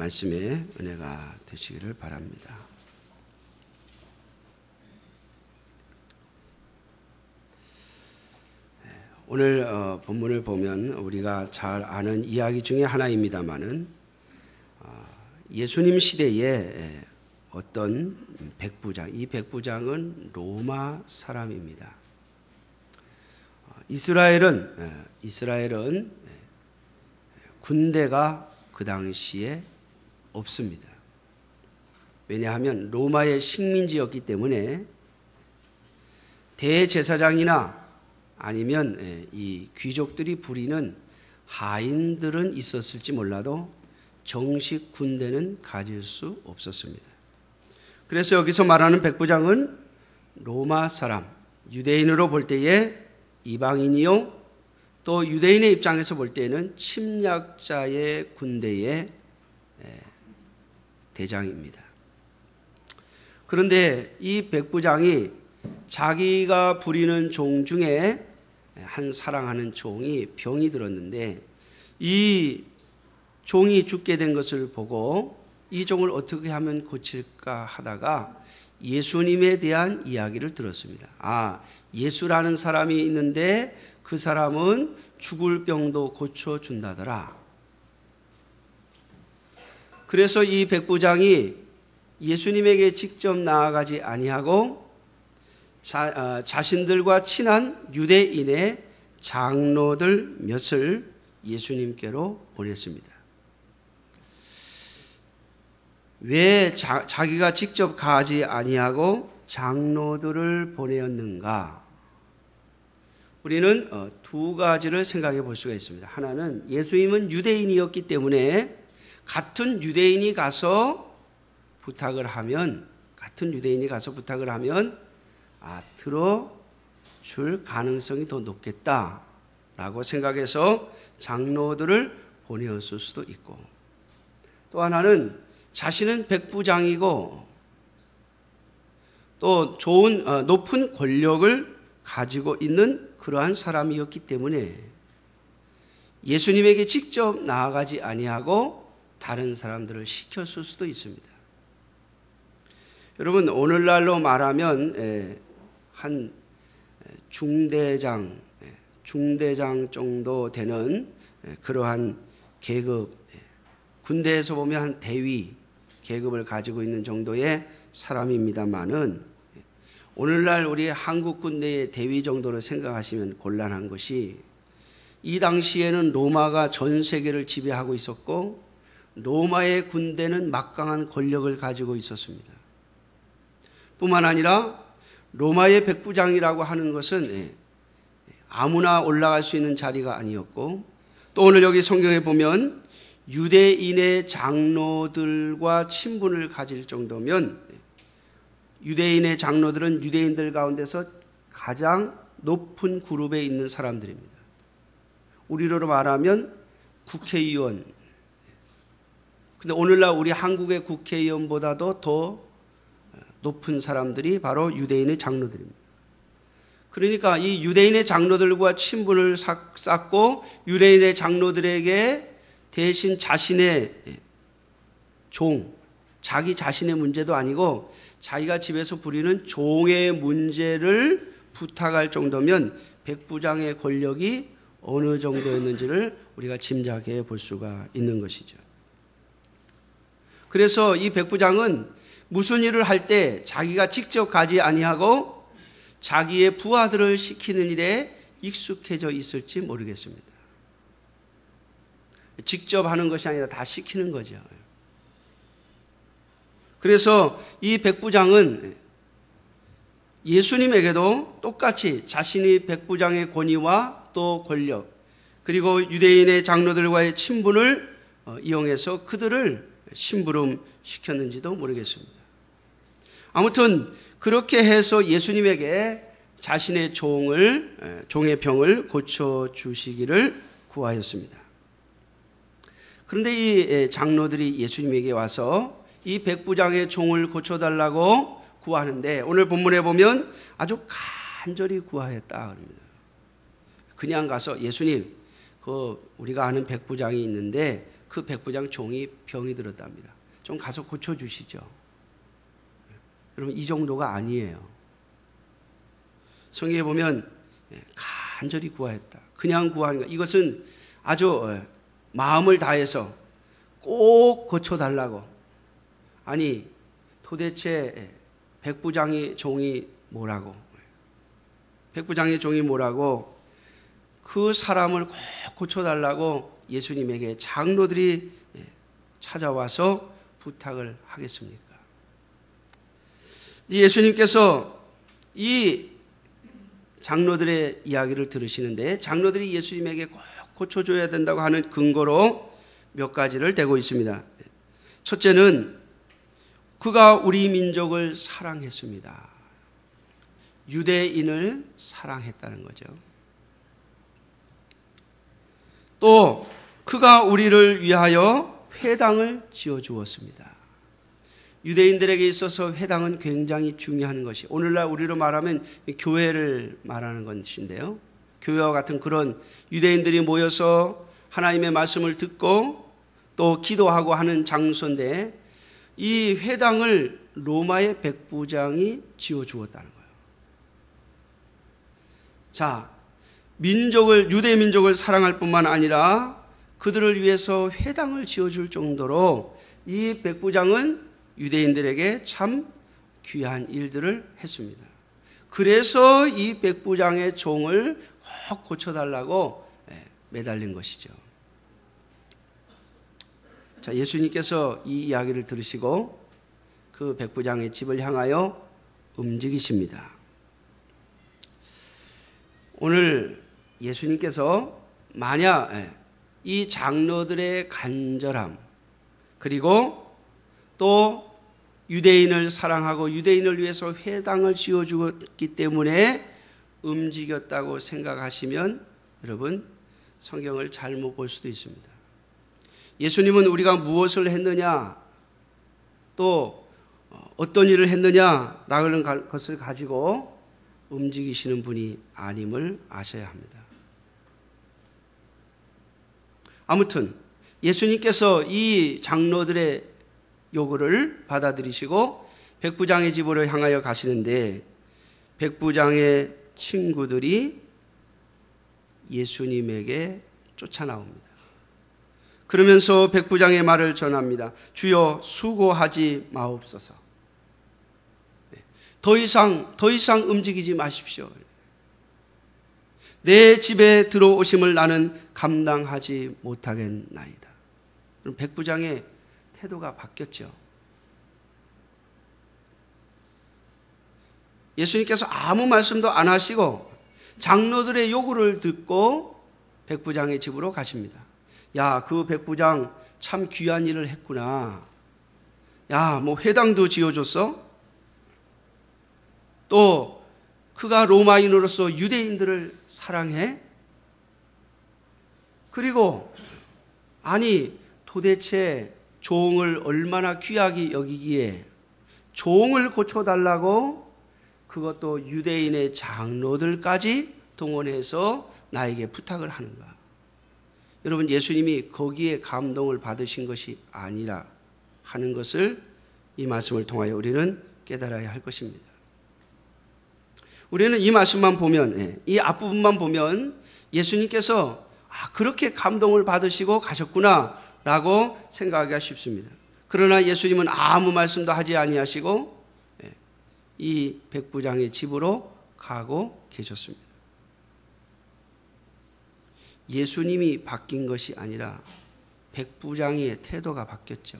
말씀의 은혜가 되시기를 바랍니다. 오늘 본문을 보면 우리가 잘 아는 이야기 중에 하나입니다마는 예수님 시대에 어떤 백부장, 이 백부장은 로마 사람입니다. 이스라엘은 군대가 그 당시에 없습니다. 왜냐하면 로마의 식민지였기 때문에 대제사장이나 아니면 이 귀족들이 부리는 하인들은 있었을지 몰라도 정식 군대는 가질 수 없었습니다. 그래서 여기서 말하는 백부장은 로마 사람, 유대인으로 볼 때에 이방인이요, 또 유대인의 입장에서 볼 때에는 침략자의 군대의 대장입니다. 그런데 이 백부장이 자기가 부리는 종 중에 한 사랑하는 종이 병이 들었는데 이 종이 죽게 된 것을 보고 이 종을 어떻게 하면 고칠까 하다가 예수님에 대한 이야기를 들었습니다. 예수라는 사람이 있는데 그 사람은 죽을 병도 고쳐준다더라. 그래서 이 백부장이 예수님에게 직접 나아가지 아니하고 자신들과 친한 유대인의 장로들 몇을 예수님께로 보냈습니다. 왜 자기가 직접 가지 아니하고 장로들을 보내었는가? 우리는 두 가지를 생각해 볼 수가 있습니다. 하나는 예수님은 유대인이었기 때문에 같은 유대인이 가서 부탁을 하면 들어줄 가능성이 더 높겠다라고 생각해서 장로들을 보내었을 수도 있고, 또 하나는 자신은 백부장이고 또 좋은 높은 권력을 가지고 있는 그러한 사람이었기 때문에 예수님에게 직접 나아가지 아니하고 다른 사람들을 시켰을 수도 있습니다. 여러분, 오늘날로 말하면 한 중대장 정도 되는 그러한 계급, 군대에서 보면 한 대위 계급을 가지고 있는 정도의 사람입니다만은 오늘날 우리 한국 군대의 대위 정도로 생각하시면 곤란한 것이, 이 당시에는 로마가 전 세계를 지배하고 있었고 로마의 군대는 막강한 권력을 가지고 있었습니다. 뿐만 아니라 로마의 백부장이라고 하는 것은 아무나 올라갈 수 있는 자리가 아니었고, 또 오늘 여기 성경에 보면 유대인의 장로들과 친분을 가질 정도면 유대인의 장로들은 유대인들 가운데서 가장 높은 그룹에 있는 사람들입니다. 우리로 말하면 국회의원. 근데 오늘날 우리 한국의 국회의원보다도 더 높은 사람들이 바로 유대인의 장로들입니다. 그러니까 이 유대인의 장로들과 친분을 쌓고 유대인의 장로들에게 대신 자신의 자기 자신의 문제도 아니고 자기가 집에서 부리는 종의 문제를 부탁할 정도면 백부장의 권력이 어느 정도였는지를 우리가 짐작해 볼 수가 있는 것이죠. 그래서 이 백부장은 무슨 일을 할 때 자기가 직접 가지 아니하고 자기의 부하들을 시키는 일에 익숙해져 있을지 모르겠습니다. 직접 하는 것이 아니라 다 시키는 거죠. 그래서 이 백부장은 예수님에게도 똑같이 자신이 백부장의 권위와 또 권력, 그리고 유대인의 장로들과의 친분을 이용해서 그들을 심부름 시켰는지도 모르겠습니다. 아무튼 그렇게 해서 예수님에게 자신의 종의 병을 고쳐주시기를 구하였습니다. 그런데 이 장로들이 예수님에게 와서 이 백부장의 종을 고쳐달라고 구하는데 오늘 본문에 보면 아주 간절히 구하였다 그럽니다. 그냥 가서 예수님, 우리가 아는 백부장이 있는데 그 백부장 종이 병이 들었답니다. 좀 가서 고쳐주시죠. 여러분, 이 정도가 아니에요. 성경에 보면 간절히 구하였다. 그냥 구하는 것, 이것은 아주 마음을 다해서 꼭 고쳐달라고. 아니, 도대체 백부장의 종이 뭐라고? 백부장의 종이 뭐라고? 그 사람을 꼭 고쳐달라고 예수님에게 장로들이 찾아와서 부탁을 하겠습니까? 예수님께서 이 장로들의 이야기를 들으시는데, 장로들이 예수님에게 꼭 고쳐줘야 된다고 하는 근거로 몇 가지를 대고 있습니다. 첫째는 그가 우리 민족을 사랑했습니다. 유대인을 사랑했다는 거죠. 또 그가 우리를 위하여 회당을 지어주었습니다. 유대인들에게 있어서 회당은 굉장히 중요한 것이, 오늘날 우리로 말하면 교회를 말하는 것인데요, 교회와 같은 그런 유대인들이 모여서 하나님의 말씀을 듣고 또 기도하고 하는 장소인데, 이 회당을 로마의 백부장이 지어주었다는 거예요. 자, 유대 민족을 사랑할 뿐만 아니라 그들을 위해서 회당을 지어줄 정도로 이 백부장은 유대인들에게 참 귀한 일들을 했습니다. 그래서 이 백부장의 종을 꼭 고쳐달라고 매달린 것이죠. 자, 예수님께서 이 이야기를 들으시고 그 백부장의 집을 향하여 움직이십니다. 오늘 예수님께서 만약 이 장로들의 간절함, 그리고 또 유대인을 사랑하고 유대인을 위해서 회당을 지어주었기 때문에 움직였다고 생각하시면 여러분, 성경을 잘못 볼 수도 있습니다. 예수님은 우리가 무엇을 했느냐, 또 어떤 일을 했느냐라는 것을 가지고 움직이시는 분이 아님을 아셔야 합니다. 아무튼 예수님께서 이 장로들의 요구를 받아들이시고 백부장의 집으로 향하여 가시는데, 백부장의 친구들이 예수님에게 쫓아나옵니다. 그러면서 백부장의 말을 전합니다. 주여, 수고하지 마옵소서. 더 이상 움직이지 마십시오. 내 집에 들어오심을 나는 감당하지 못하겠나이다. 그럼 백부장의 태도가 바뀌었죠. 예수님께서 아무 말씀도 안 하시고 장로들의 요구를 듣고 백부장의 집으로 가십니다. 야, 그 백부장 참 귀한 일을 했구나. 야, 뭐 회당도 지어줬어? 또 그가 로마인으로서 유대인들을 사랑해? 그리고 아니, 도대체 종을 얼마나 귀하게 여기기에 종을 고쳐달라고 그것도 유대인의 장로들까지 동원해서 나에게 부탁을 하는가? 여러분, 예수님이 거기에 감동을 받으신 것이 아니라 하는 것을 이 말씀을 통하여 우리는 깨달아야 할 것입니다. 우리는 이 말씀만 보면, 이 앞부분만 보면 예수님께서 그렇게 감동을 받으시고 가셨구나 라고 생각하기가 쉽습니다. 그러나 예수님은 아무 말씀도 하지 아니하시고 이 백부장의 집으로 가고 계셨습니다. 예수님이 바뀐 것이 아니라 백부장의 태도가 바뀌었죠.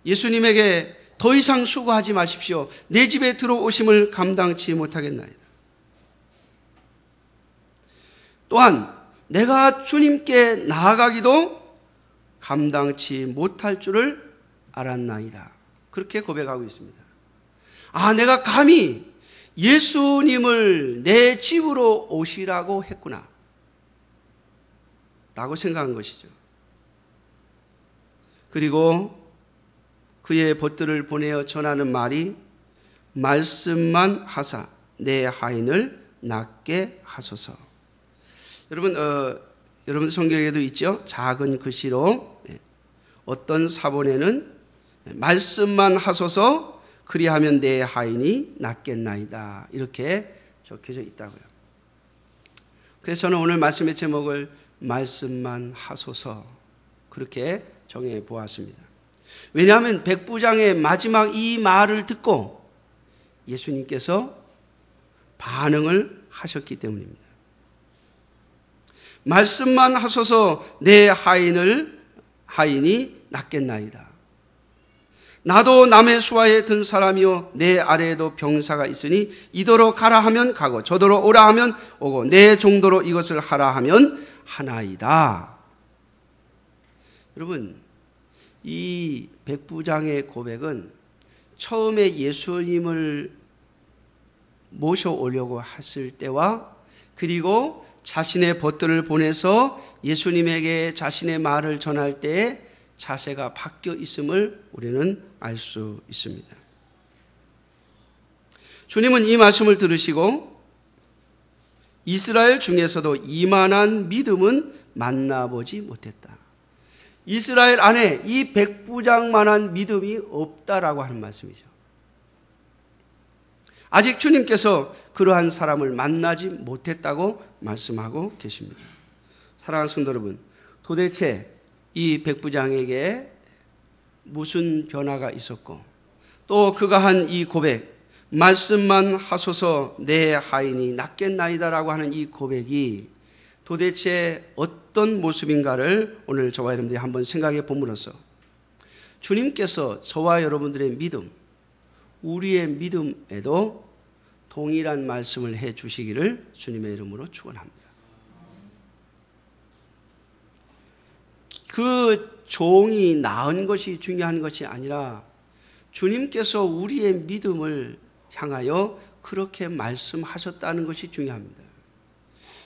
예수님에게 더 이상 수고하지 마십시오. 내 집에 들어오심을 감당치 못하겠나이다. 또한 내가 주님께 나아가기도 감당치 못할 줄을 알았나이다. 그렇게 고백하고 있습니다. 내가 감히 예수님을 내 집으로 오시라고 했구나 라고 생각한 것이죠. 그리고 그의 벗들을 보내어 전하는 말이 말씀만 하사 내 하인을 낫게 하소서. 여러분, 여러분 성경에도 있죠. 작은 글씨로 어떤 사본에는 말씀만 하소서 그리하면 내 하인이 낫겠나이다 이렇게 적혀져 있다고요. 그래서 저는 오늘 말씀의 제목을 말씀만 하소서 그렇게 정해 보았습니다. 왜냐하면 백부장의 마지막 이 말을 듣고 예수님께서 반응을 하셨기 때문입니다. 말씀만 하소서 내 하인이 낫겠나이다. 나도 남의 수하에 든 사람이요 내 아래에도 병사가 있으니 이도로 가라 하면 가고 저도로 오라 하면 오고 내 정도로 이것을 하라 하면 하나이다. 여러분, 이 백부장의 고백은 처음에 예수님을 모셔오려고 했을 때와 그리고 자신의 벗들을 보내서 예수님에게 자신의 말을 전할 때에 자세가 바뀌어 있음을 우리는 알 수 있습니다. 주님은 이 말씀을 들으시고 이스라엘 중에서도 이만한 믿음은 만나보지 못했다. 이스라엘 안에 이 백부장만한 믿음이 없다라고 하는 말씀이죠. 아직 주님께서 그러한 사람을 만나지 못했다고 말씀하고 계십니다. 사랑하는 성도 여러분, 도대체 이 백부장에게 무슨 변화가 있었고 또 그가 한 이 고백, 말씀만 하소서 내 하인이 낫겠나이다라고 하는 이 고백이 도대체 어떤 모습인가를 오늘 저와 여러분들이 한번 생각해 봄으로써 주님께서 저와 여러분들의 믿음, 우리의 믿음에도 동일한 말씀을 해 주시기를 주님의 이름으로 축원합니다. 그 종이 나은 것이 중요한 것이 아니라 주님께서 우리의 믿음을 향하여 그렇게 말씀하셨다는 것이 중요합니다.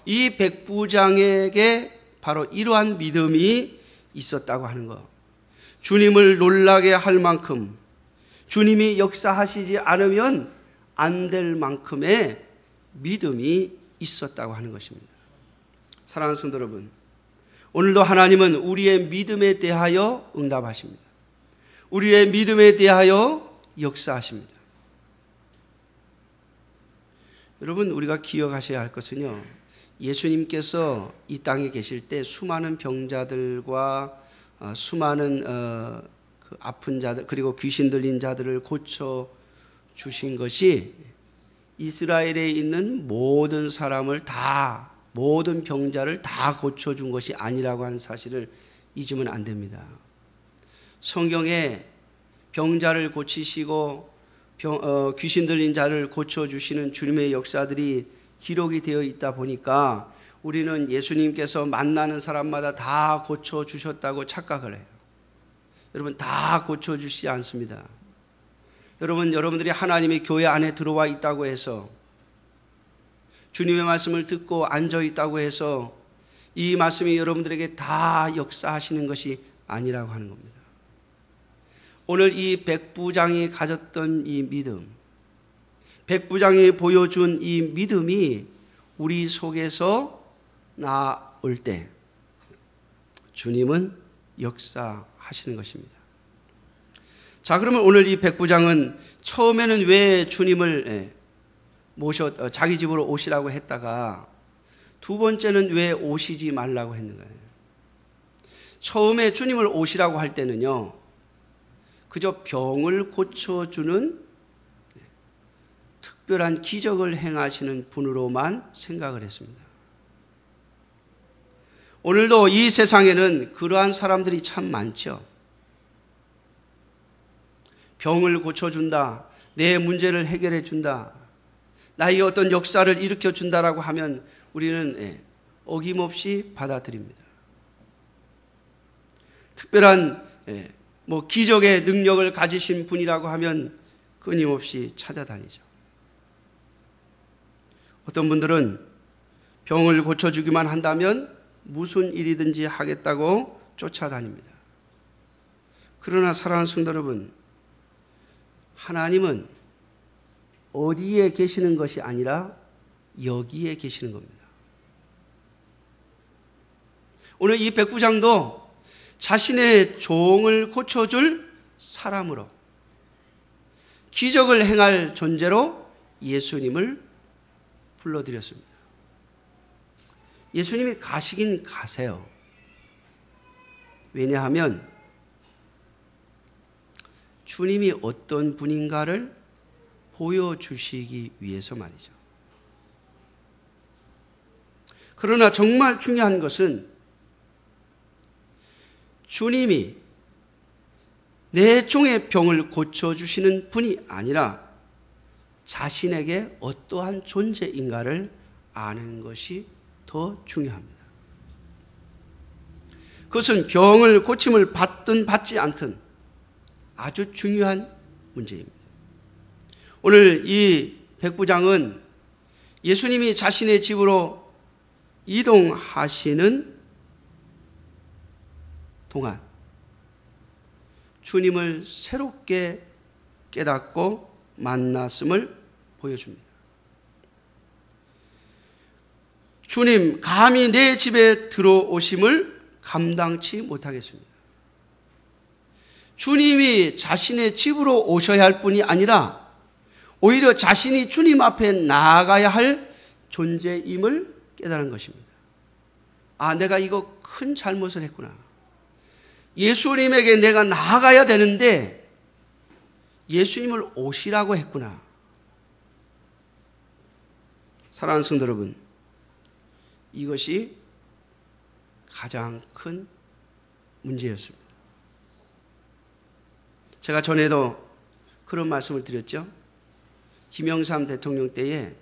이 백부장에게 바로 이러한 믿음이 있었다고 하는 것, 주님을 놀라게 할 만큼 주님이 역사하시지 않으면 안 될 만큼의 믿음이 있었다고 하는 것입니다. 사랑하는 성도 여러분, 오늘도 하나님은 우리의 믿음에 대하여 응답하십니다. 우리의 믿음에 대하여 역사하십니다. 여러분, 우리가 기억하셔야 할 것은요, 예수님께서 이 땅에 계실 때 수많은 병자들과 수많은 그 아픈 자들 그리고 귀신 들린 자들을 고쳐 주신 것이 이스라엘에 있는 모든 사람을 다, 모든 병자를 다 고쳐준 것이 아니라고 하는 사실을 잊으면 안 됩니다. 성경에 병자를 고치시고 귀신 들린 자를 고쳐주시는 주님의 역사들이 기록이 되어 있다 보니까 우리는 예수님께서 만나는 사람마다 다 고쳐주셨다고 착각을 해요. 여러분, 다 고쳐주시지 않습니다. 여러분들이 하나님의 교회 안에 들어와 있다고 해서 주님의 말씀을 듣고 앉아 있다고 해서 이 말씀이 여러분들에게 다 역사하시는 것이 아니라고 하는 겁니다. 오늘 이 백부장이 가졌던 이 믿음, 백부장이 보여준 이 믿음이 우리 속에서 나올 때 주님은 역사하시는 것입니다. 자, 그러면 오늘 이 백부장은 처음에는 왜 주님을 자기 집으로 오시라고 했다가 두 번째는 왜 오시지 말라고 했는가요? 처음에 주님을 오시라고 할 때는요, 그저 병을 고쳐주는 특별한 기적을 행하시는 분으로만 생각을 했습니다. 오늘도 이 세상에는 그러한 사람들이 참 많죠. 병을 고쳐준다, 내 문제를 해결해 준다, 나의 어떤 역사를 일으켜 준다라고 하면 우리는 어김없이 받아들입니다. 특별한 기적의 능력을 가지신 분이라고 하면 끊임없이 찾아다니죠. 어떤 분들은 병을 고쳐주기만 한다면 무슨 일이든지 하겠다고 쫓아다닙니다. 그러나 사랑하는 성도 여러분, 하나님은 어디에 계시는 것이 아니라 여기에 계시는 겁니다. 오늘 이 백부장도 자신의 종을 고쳐줄 사람으로, 기적을 행할 존재로 예수님을 불러드렸습니다. 예수님이 가시긴 가세요. 왜냐하면 주님이 어떤 분인가를 보여주시기 위해서 말이죠. 그러나 정말 중요한 것은 주님이 내 종의 병을 고쳐주시는 분이 아니라 자신에게 어떠한 존재인가를 아는 것이 더 중요합니다. 그것은 병을 고침을 받든 받지 않든 아주 중요한 문제입니다. 오늘 이 백부장은 예수님이 자신의 집으로 이동하시는 동안 주님을 새롭게 깨닫고 만났음을 보여줍니다. 주님, 감히 내 집에 들어오심을 감당치 못하겠습니다. 주님이 자신의 집으로 오셔야 할 뿐이 아니라 오히려 자신이 주님 앞에 나아가야 할 존재임을 깨달은 것입니다. 아, 내가 이거 큰 잘못을 했구나. 예수님에게 내가 나아가야 되는데 예수님을 오시라고 했구나. 사랑하는 성도 여러분, 이것이 가장 큰 문제였습니다. 제가 전에도 그런 말씀을 드렸죠. 김영삼 대통령 때에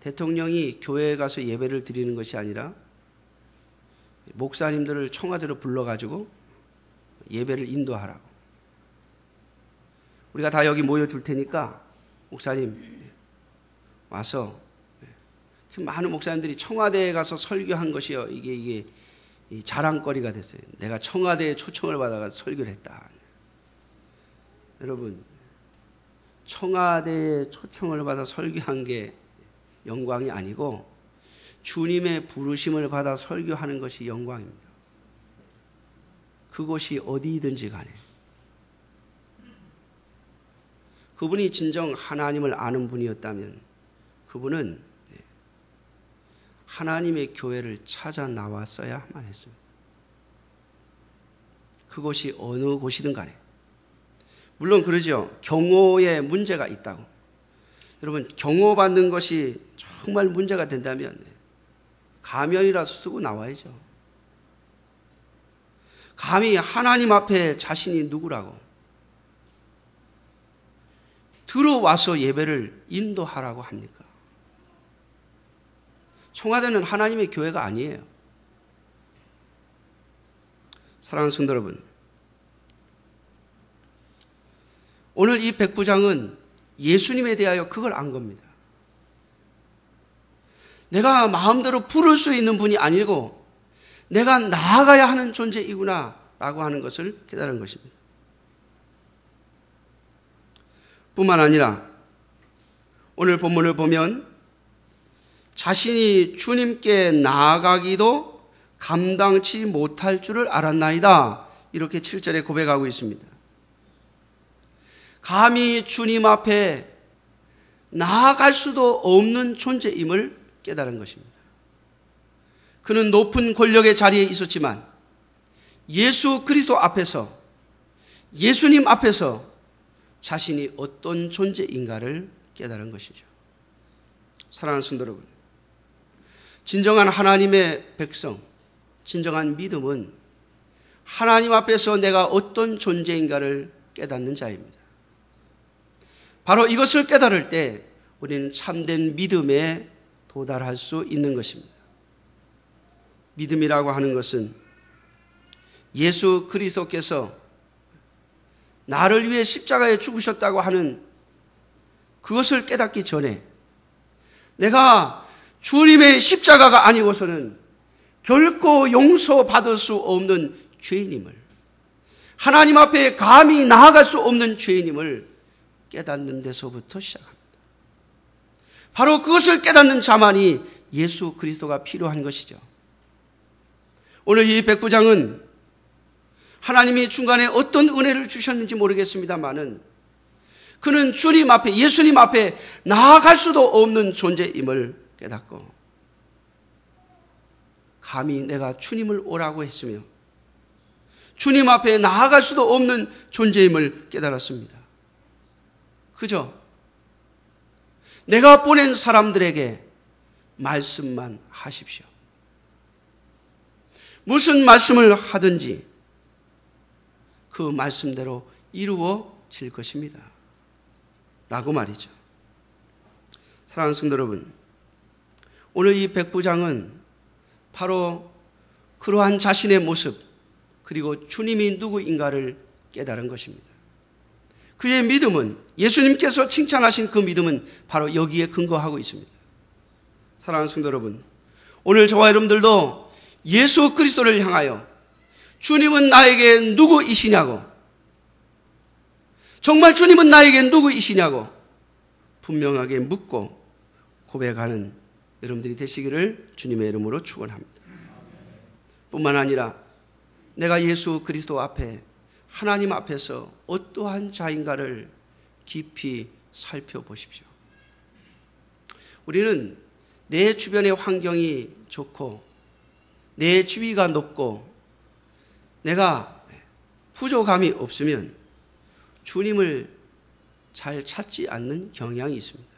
대통령이 교회에 가서 예배를 드리는 것이 아니라 목사님들을 청와대로 불러가지고 예배를 인도하라고. 우리가 다 여기 모여줄 테니까 목사님 와서, 많은 목사님들이 청와대에 가서 설교한 것이요, 이게 자랑거리가 됐어요. 내가 청와대에 초청을 받아서 설교를 했다. 여러분, 청와대에 초청을 받아 설교한 게 영광이 아니고 주님의 부르심을 받아 설교하는 것이 영광입니다. 그곳이 어디든지 간에 그분이 진정 하나님을 아는 분이었다면 그분은 하나님의 교회를 찾아 나왔어야만 했습니다. 그곳이 어느 곳이든 간에. 물론 그러죠. 경호에 문제가 있다고. 여러분, 경호받는 것이 정말 문제가 된다면 가면이라도 쓰고 나와야죠. 감히 하나님 앞에 자신이 누구라고 들어와서 예배를 인도하라고 합니까? 청와대는 하나님의 교회가 아니에요. 사랑하는 성도 여러분, 오늘 이 백부장은 예수님에 대하여 그걸 안 겁니다. 내가 마음대로 부를 수 있는 분이 아니고 내가 나아가야 하는 존재이구나 라고 하는 것을 깨달은 것입니다. 뿐만 아니라 오늘 본문을 보면 자신이 주님께 나아가기도 감당치 못할 줄을 알았나이다. 이렇게 7절에 고백하고 있습니다. 감히 주님 앞에 나아갈 수도 없는 존재임을 깨달은 것입니다. 그는 높은 권력의 자리에 있었지만 예수 그리스도 앞에서, 예수님 앞에서 자신이 어떤 존재인가를 깨달은 것이죠. 사랑하는 성도 여러분, 진정한 하나님의 백성, 진정한 믿음은 하나님 앞에서 내가 어떤 존재인가를 깨닫는 자입니다. 바로 이것을 깨달을 때 우리는 참된 믿음에 도달할 수 있는 것입니다. 믿음이라고 하는 것은 예수 그리스도께서 나를 위해 십자가에 죽으셨다고 하는 그것을 깨닫기 전에 내가 주님의 십자가가 아니고서는 결코 용서받을 수 없는 죄인임을, 하나님 앞에 감히 나아갈 수 없는 죄인임을 깨닫는 데서부터 시작합니다. 바로 그것을 깨닫는 자만이 예수 그리스도가 필요한 것이죠. 오늘 이 백부장은 하나님이 중간에 어떤 은혜를 주셨는지 모르겠습니다만은 그는 주님 앞에, 예수님 앞에 나아갈 수도 없는 존재임을 깨닫고 감히 내가 주님을 오라고 했으며 주님 앞에 나아갈 수도 없는 존재임을 깨달았습니다. 그저 내가 보낸 사람들에게 말씀만 하십시오. 무슨 말씀을 하든지 그 말씀대로 이루어질 것입니다. 라고 말이죠. 사랑하는 성도 여러분, 오늘 이 백부장은 바로 그러한 자신의 모습 그리고 주님이 누구인가를 깨달은 것입니다. 그의 믿음은, 예수님께서 칭찬하신 그 믿음은 바로 여기에 근거하고 있습니다. 사랑하는 성도 여러분, 오늘 저와 여러분들도 예수 그리스도를 향하여 주님은 나에게 누구이시냐고, 정말 주님은 나에게 누구이시냐고 분명하게 묻고 고백하는 여러분들이 되시기를 주님의 이름으로 축원합니다. 뿐만 아니라 내가 예수 그리스도 앞에, 하나님 앞에서 어떠한 자인가를 깊이 살펴보십시오. 우리는 내 주변의 환경이 좋고 내 지위가 높고 내가 부족함이 없으면 주님을 잘 찾지 않는 경향이 있습니다.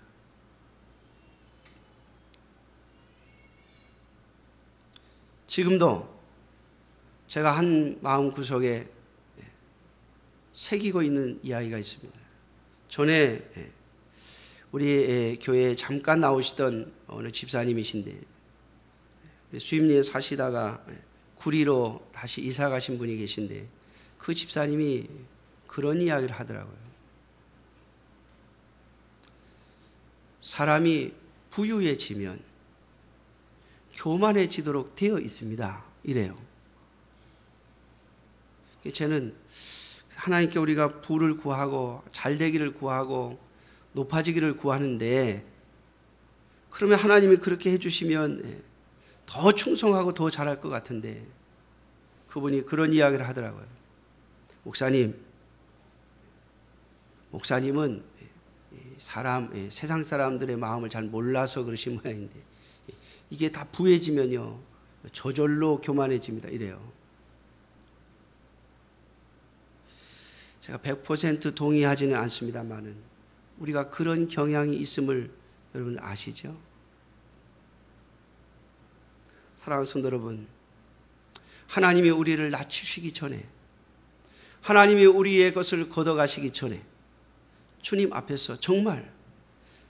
지금도 제가 한 마음구석에 새기고 있는 이야기가 있습니다. 전에 우리 교회에 잠깐 나오시던 어느 집사님이신데 수임리에 사시다가 구리로 다시 이사 가신 분이 계신데 그 집사님이 그런 이야기를 하더라고요. 사람이 부유해지면 교만해지도록 되어 있습니다. 이래요. 저는 하나님께 우리가 부를 구하고 잘되기를 구하고 높아지기를 구하는데 그러면 하나님이 그렇게 해주시면 더 충성하고 더 잘할 것 같은데 그분이 그런 이야기를 하더라고요. 목사님은 세상 사람들의 마음을 잘 몰라서 그러신 모양인데 이게 다 부해지면요 저절로 교만해집니다. 이래요. 제가 100% 동의하지는 않습니다만은 우리가 그런 경향이 있음을 여러분 아시죠? 사랑하는 성도 여러분, 하나님이 우리를 낮추시기 전에, 하나님이 우리의 것을 걷어가시기 전에 주님 앞에서 정말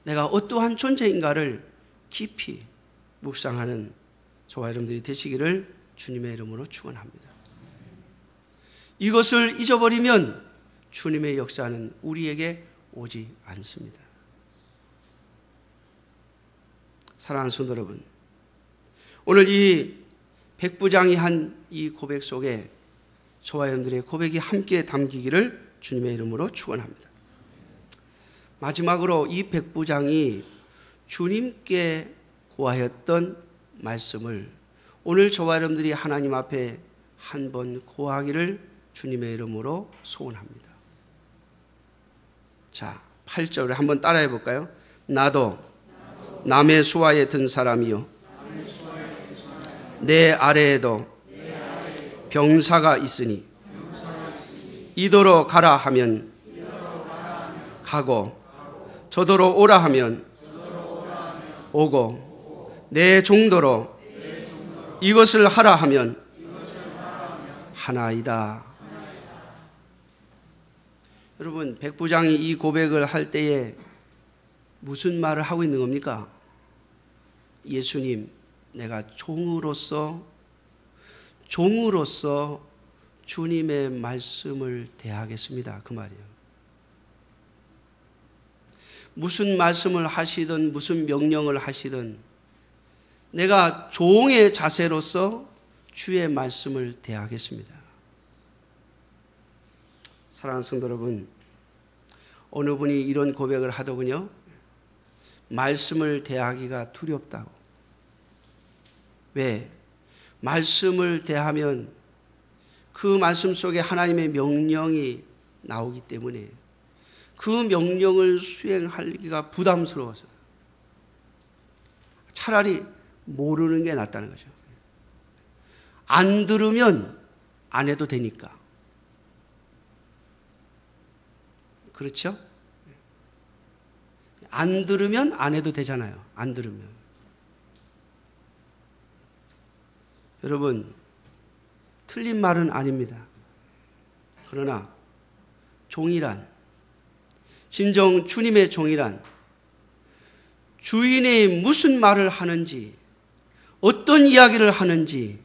내가 어떠한 존재인가를 깊이 묵상하는 저와 여러분들이 되시기를 주님의 이름으로 축원합니다. 이것을 잊어버리면 주님의 역사는 우리에게 오지 않습니다. 사랑하는 성도 여러분, 오늘 이 백부장이 한 이 고백 속에 저와 여러분들의 고백이 함께 담기기를 주님의 이름으로 축원합니다. 마지막으로 이 백부장이 주님께 고하였던 말씀을 오늘 저와 여러분들이 하나님 앞에 한번 고하기를 주님의 이름으로 소원합니다. 자, 8절을 한번 따라해 볼까요? 나도 남의 수하에 든 사람이요 내 아래에도 병사가 있으니 이도로 가라 하면 가고 저도로 오라 하면 오고 내 종도로 이것을 하라 하면 하나이다. 여러분, 백부장이 이 고백을 할 때에 무슨 말을 하고 있는 겁니까? 예수님, 내가 종으로서 주님의 말씀을 대하겠습니다. 그 말이에요. 무슨 말씀을 하시든 무슨 명령을 하시든 내가 종의 자세로서 주의 말씀을 대하겠습니다. 사랑하는 성도 여러분, 어느 분이 이런 고백을 하더군요. 말씀을 대하기가 두렵다고. 왜? 말씀을 대하면 그 말씀 속에 하나님의 명령이 나오기 때문에 그 명령을 수행하기가 부담스러워서 차라리 모르는 게 낫다는 거죠. 안 들으면 안 해도 되니까. 그렇죠? 안 들으면 안 해도 되잖아요. 안 들으면. 여러분, 틀린 말은 아닙니다. 그러나 종이란, 진정 주님의 종이란 주인이 무슨 말을 하는지, 어떤 이야기를 하는지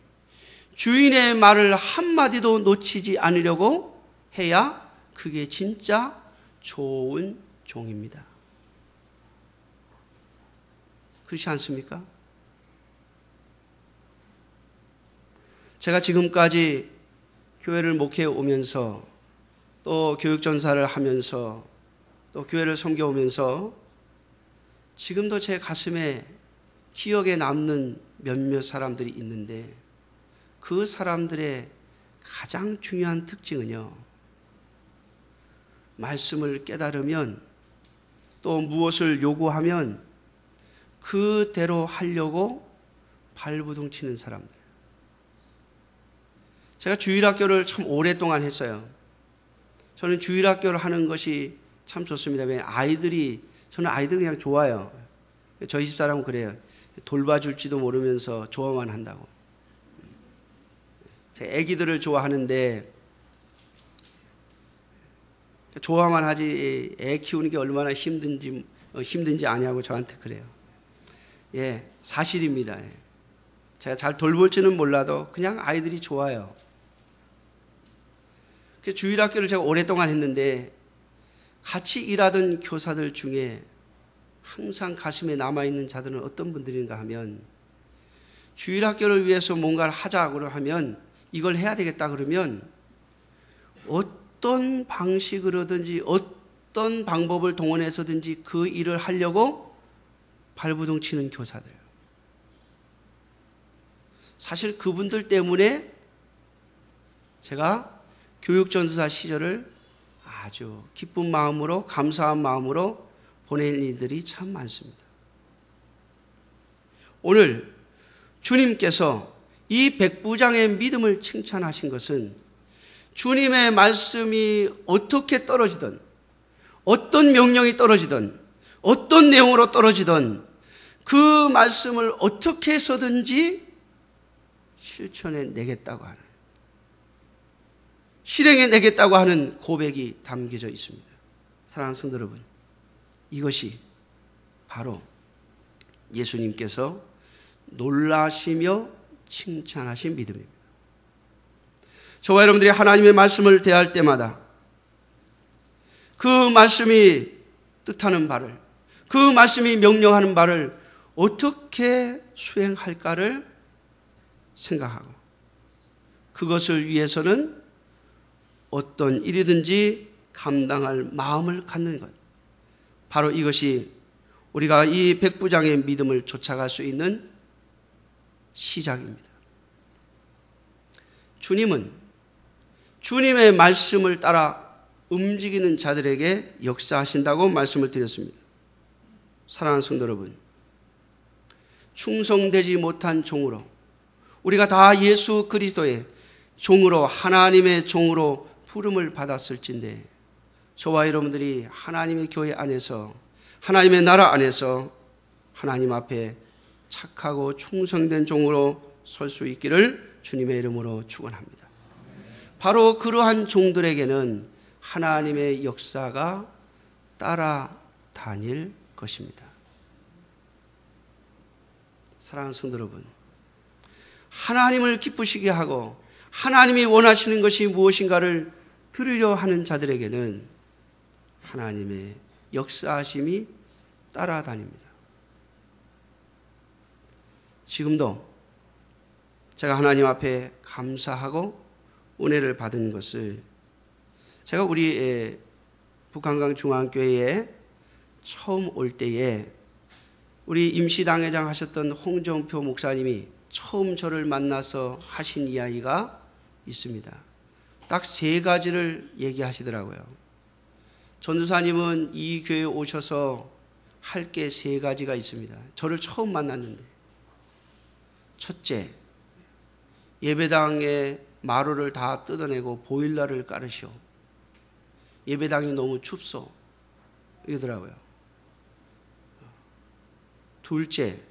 주인의 말을 한마디도 놓치지 않으려고 해야 그게 진짜 좋은 종입니다. 그렇지 않습니까? 제가 지금까지 교회를 목회해 오면서 또 교육전사를 하면서 또 교회를 섬겨오면서 지금도 제 가슴에 기억에 남는 몇몇 사람들이 있는데 그 사람들의 가장 중요한 특징은요, 말씀을 깨달으면 또 무엇을 요구하면 그대로 하려고 발버둥 치는 사람들. 제가 주일학교를 참 오랫동안 했어요. 저는 주일학교를 하는 것이 참 좋습니다. 왜 저는 아이들이 그냥 좋아요. 저희 집사람은 그래요. 돌봐줄지도 모르면서 좋아만 한다고. 제 애기들을 좋아하는데 좋아만 하지 애 키우는 게 얼마나 힘든지 아냐고 저한테 그래요. 예, 사실입니다. 예. 제가 잘 돌볼지는 몰라도 그냥 아이들이 좋아요. 주일학교를 제가 오랫동안 했는데 같이 일하던 교사들 중에 항상 가슴에 남아있는 자들은 어떤 분들인가 하면 주일학교를 위해서 뭔가를 하자고 하면 이걸 해야 되겠다 그러면 어떤 방식으로든지 어떤 방법을 동원해서든지 그 일을 하려고 발버둥 치는 교사들. 사실 그분들 때문에 제가 교육전사 시절을 아주 기쁜 마음으로 감사한 마음으로 보낸 이들이 참 많습니다. 오늘 주님께서 이 백부장의 믿음을 칭찬하신 것은 주님의 말씀이 어떻게 떨어지든 어떤 명령이 떨어지든 어떤 내용으로 떨어지든 그 말씀을 어떻게 해서든지 실천해 내겠다고 하는, 실행해 내겠다고 하는 고백이 담겨져 있습니다. 사랑하는 성도 여러분, 이것이 바로 예수님께서 놀라시며 칭찬하신 믿음입니다. 저와 여러분들이 하나님의 말씀을 대할 때마다 그 말씀이 뜻하는 바를, 그 말씀이 명령하는 바를 어떻게 수행할까를 생각하고 그것을 위해서는 어떤 일이든지 감당할 마음을 갖는 것, 바로 이것이 우리가 이 백부장의 믿음을 쫓아갈 수 있는 시작입니다. 주님은 주님의 말씀을 따라 움직이는 자들에게 역사하신다고 말씀을 드렸습니다. 사랑하는 성도 여러분, 충성되지 못한 종으로, 우리가 다 예수 그리스도의 종으로, 하나님의 종으로 부름을 받았을진데 저와 여러분들이 하나님의 교회 안에서, 하나님의 나라 안에서 하나님 앞에 착하고 충성된 종으로 설 수 있기를 주님의 이름으로 축원합니다. 바로 그러한 종들에게는 하나님의 역사가 따라다닐 것입니다. 사랑하는 성도 여러분, 하나님을 기쁘시게 하고 하나님이 원하시는 것이 무엇인가를 들으려 하는 자들에게는 하나님의 역사하심이 따라다닙니다. 지금도 제가 하나님 앞에 감사하고 은혜를 받은 것을, 제가 우리 북한강 중앙교회에 처음 올 때에 우리 임시당회장 하셨던 홍정표 목사님이 처음 저를 만나서 하신 이야기가 있습니다. 딱 3가지를 얘기하시더라고요. 전도사님은 이 교회에 오셔서 할 게 3가지가 있습니다. 저를 처음 만났는데, 첫째, 예배당에 마루를 다 뜯어내고 보일러를 깔으시오. 예배당이 너무 춥소. 이러더라고요. 둘째,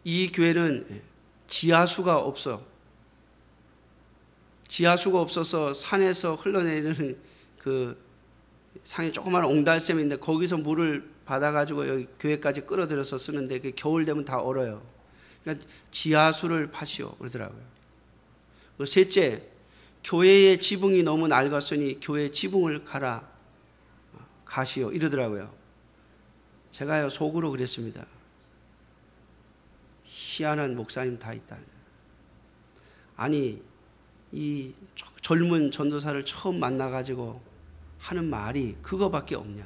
이 교회는 지하수가 없어. 지하수가 없어서 산에서 흘러내리는 그 상에 조그마한 옹달샘인데 거기서 물을 받아가지고 여기 교회까지 끌어들여서 쓰는데 그 겨울 되면 다 얼어요. 그러니까 지하수를 파시오. 그러더라고요. 셋째, 교회의 지붕이 너무 낡았으니 교회 지붕을 가시오. 이러더라고요. 제가요, 속으로 그랬습니다. 희한한 목사님 다 있다. 아니, 이 젊은 전도사를 처음 만나가지고 하는 말이 그거밖에 없냐.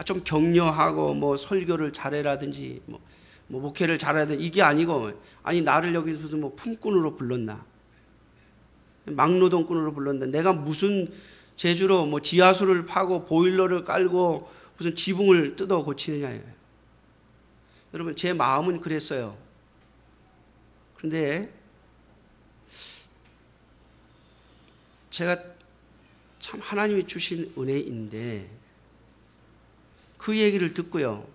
좀 격려하고 뭐 설교를 잘해라든지 뭐 목회를 잘해라든지 이게 아니고, 아니 나를 여기서 뭐 품꾼으로 불렀나, 막노동꾼으로 불렀나, 내가 무슨 재주로 뭐 지하수를 파고 보일러를 깔고 무슨 지붕을 뜯어 고치느냐예요. 여러분, 제 마음은 그랬어요. 그런데 제가 참 하나님이 주신 은혜인데 그 얘기를 듣고요,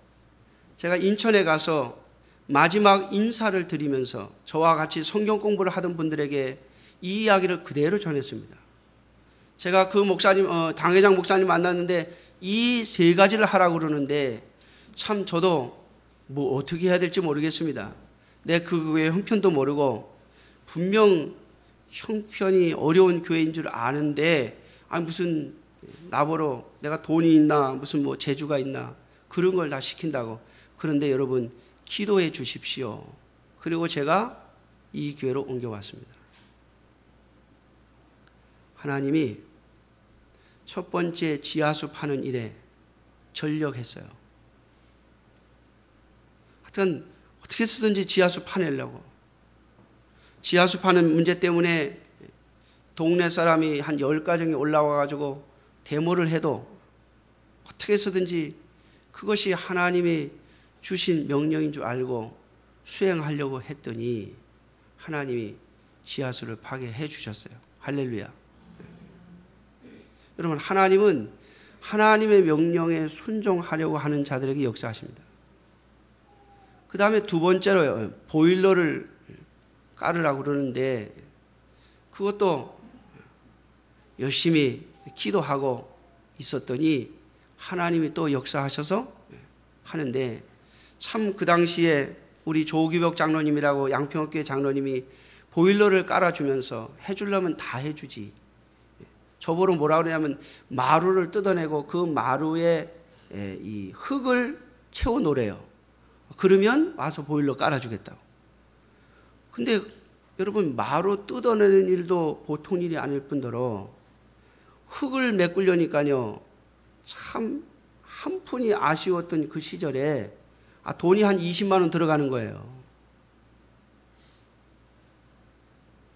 제가 인천에 가서 마지막 인사를 드리면서 저와 같이 성경 공부를 하던 분들에게 이 이야기를 그대로 전했습니다. 제가 그 목사님, 당회장 목사님 만났는데 이 3가지를 하라고 그러는데 참 저도 뭐 어떻게 해야 될지 모르겠습니다. 내 그 교회 형편도 모르고 분명 형편이 어려운 교회인 줄 아는데, 무슨 나보러 내가 돈이 있나 무슨 뭐 재주가 있나 그런 걸 다 시킨다고. 그런데 여러분, 기도해 주십시오. 그리고 제가 이 교회로 옮겨왔습니다. 하나님이 첫 번째 지하수 파는 일에 전력했어요. 하여튼 어떻게 쓰든지 지하수 파내려고. 지하수 파는 문제 때문에 동네 사람이 한 10가정이 올라와가지고 데모를 해도 어떻게 쓰든지 그것이 하나님이 주신 명령인 줄 알고 수행하려고 했더니 하나님이 지하수를 파게 해주셨어요. 할렐루야. 여러분, 하나님은 하나님의 명령에 순종하려고 하는 자들에게 역사하십니다. 그 다음에 2번째로 보일러를 깔으라고 그러는데 그것도 열심히 기도하고 있었더니 하나님이 또 역사하셔서 하는데, 참 그 당시에 우리 조기벽 장로님이라고 양평교회 장로님이 보일러를 깔아주면서 해주려면 다 해주지. 저보러 뭐라 그러냐면 마루를 뜯어내고 그 마루에 이 흙을 채워놓으래요. 그러면 와서 보일러 깔아주겠다고. 근데 여러분, 마루 뜯어내는 일도 보통 일이 아닐 뿐더러 흙을 메꾸려니까요, 참 한 푼이 아쉬웠던 그 시절에 돈이 한 20만 원 들어가는 거예요.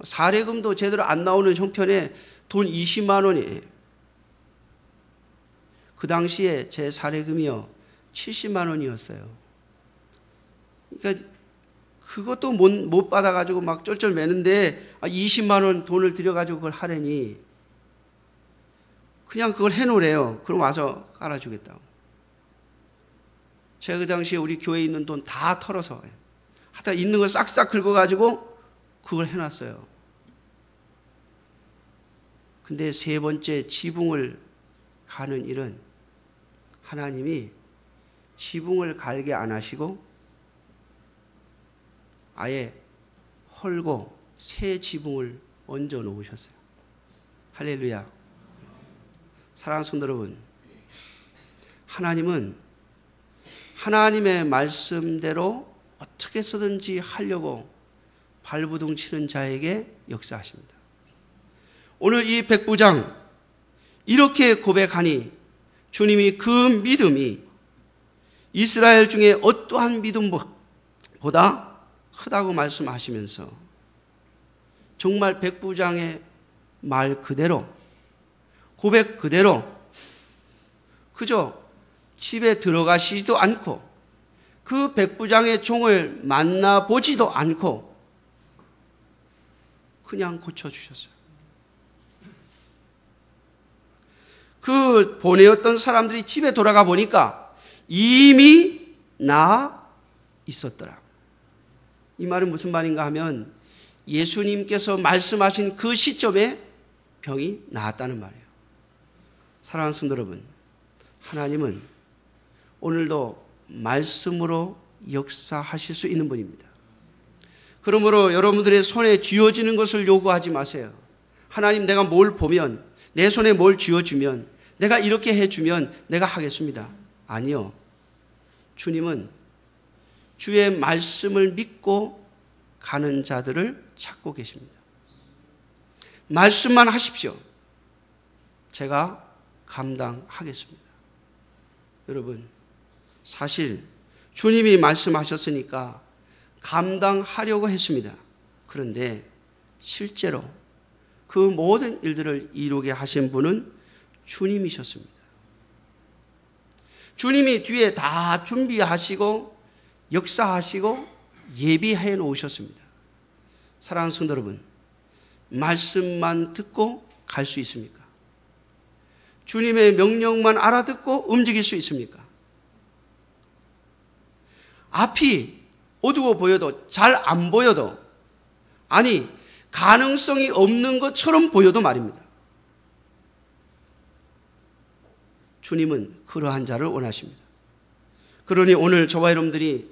사례금도 제대로 안 나오는 형편에 돈 20만 원이. 그 당시에 제 사례금이요 70만 원이었어요. 그러니까 그것도 못 받아가지고 막 쩔쩔 매는데 20만 원 돈을 들여가지고 그걸 하려니 그냥 그걸 해놓으래요. 그럼 와서 깔아주겠다고. 제가 그 당시에 우리 교회에 있는 돈 다 털어서 하다 있는 걸 싹싹 긁어가지고 그걸 해놨어요. 근데 3번째 지붕을 가는 일은 하나님이 지붕을 갈게 안 하시고 아예 헐고 새 지붕을 얹어 놓으셨어요. 할렐루야. 사랑하는 성도 여러분, 하나님은 하나님의 말씀대로 어떻게 쓰든지 하려고 발부둥 치는 자에게 역사하십니다. 오늘 이 백부장 이렇게 고백하니 주님이 그 믿음이 이스라엘 중에 어떠한 믿음보다 크다고 말씀하시면서 정말 백부장의 말 그대로, 고백 그대로 그저 집에 들어가시지도 않고 그 백부장의 종을 만나보지도 않고 그냥 고쳐주셨어요. 그 보내었던 사람들이 집에 돌아가 보니까 이미 나아 있었더라. 이 말은 무슨 말인가 하면 예수님께서 말씀하신 그 시점에 병이 나았다는 말이에요. 사랑하는 성도 여러분, 하나님은 오늘도 말씀으로 역사하실 수 있는 분입니다. 그러므로 여러분들의 손에 쥐어지는 것을 요구하지 마세요. 하나님, 내가 뭘 보면, 내 손에 뭘 쥐어주면, 내가 이렇게 해주면 내가 하겠습니다. 아니요. 주님은 주의 말씀을 믿고 가는 자들을 찾고 계십니다. 말씀만 하십시오. 제가 감당하겠습니다. 여러분, 사실 주님이 말씀하셨으니까 감당하려고 했습니다. 그런데 실제로 그 모든 일들을 이루게 하신 분은 주님이셨습니다. 주님이 뒤에 다 준비하시고 역사하시고 예비해 놓으셨습니다. 사랑하는 성도 여러분, 말씀만 듣고 갈 수 있습니까? 주님의 명령만 알아듣고 움직일 수 있습니까? 앞이 어두워 보여도, 잘 안 보여도, 아니 가능성이 없는 것처럼 보여도 말입니다. 주님은 그러한 자를 원하십니다. 그러니 오늘 저와 여러분들이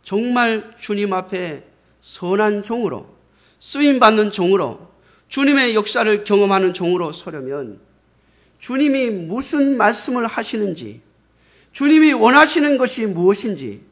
정말 주님 앞에 선한 종으로, 쓰임받는 종으로, 주님의 역사를 경험하는 종으로 서려면 주님이 무슨 말씀을 하시는지, 주님이 원하시는 것이 무엇인지